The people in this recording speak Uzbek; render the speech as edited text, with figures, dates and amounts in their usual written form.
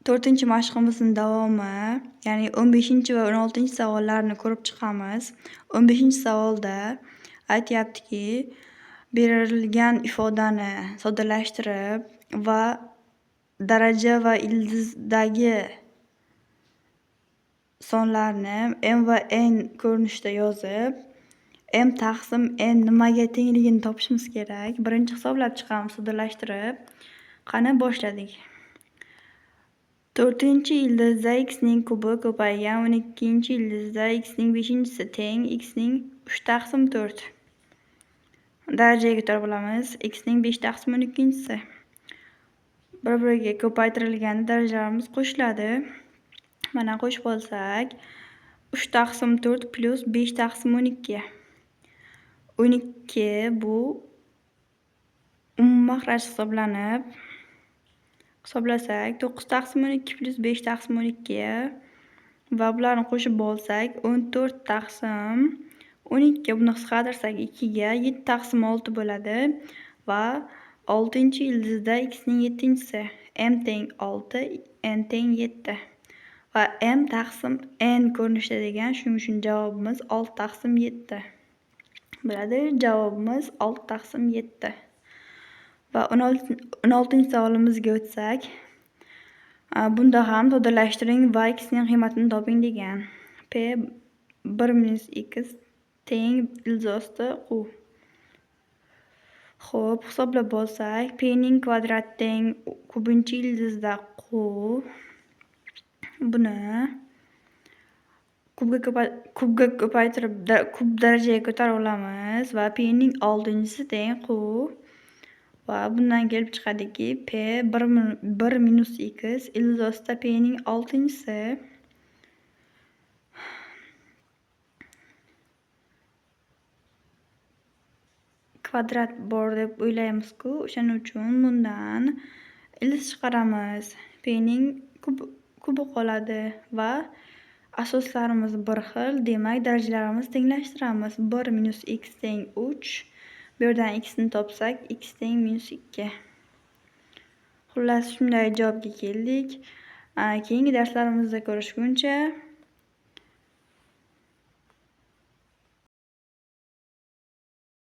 To'rtinchi mashqimizning davomi, ya'ni 15 va 16 savollarni ko'rib chiqamiz. 15 savolda aytyaptiki, berilgan ifodani soddalashtirib va daraja va ildizdagi sonlarni m va n ko'rinishida yozib, m taqsim n nimaga tengligini topishimiz kerak. Birinchi hisoblab chiqamiz soddalashtirib. Qani boshladik. 4-ildizda x ning kubi ko'paygan, 12-ildizda x ning 5-si teng x ning 3/4. Darajaga ko'tarib olamiz. X ning 5/12si. Bir-biriga ko'paytirilganda darajalarimiz qo'shiladi. Mana qo'shib olsak, 3/4 plus 5/12. 12 bu umummaxraj hisoblanib, hisoblasak 9/12 plus 5/12 va bularni qo'shib bo'lsak 14/12. Buni qisqartirsak 2 ga 7/6 bo'ladi va 6-ildizda x ning 7-si m teng 6, n teng 7 va m taqsim n ko'rinishida degan, shuning uchun javobimiz 6/7 bo'ladi. Javobimiz 6/7. Va 16 savolimizga o'tsak, bunda ham soddalashtiring va x ning qiymatini toping degan. P 1 minus x teng ildiz q. Xo'p, hisoblab bo'lsak, p ning kvadrati teng ko'pinchi ildizda q. Buni kubga ko'paytirib kub darajaga ko'tarib olamiz va p ning 6-si teng q. Va bundan kelib chiqadiki, p 1 minus x ildizda p ning 6-si kvadrat bor deb o'ylaymiz-ku, o'shaning uchun bundan ildiz chiqaramiz. P ning kubi qoladi va asoslarimiz bir xil, demak darajalarimizni tenglashtiramiz. 1 minus x teng 3. Bu yerdan x ni topsak, x teng minus 2. Xullas, shunday javobga keldik. Keyingi darslarimizda ko'rishguncha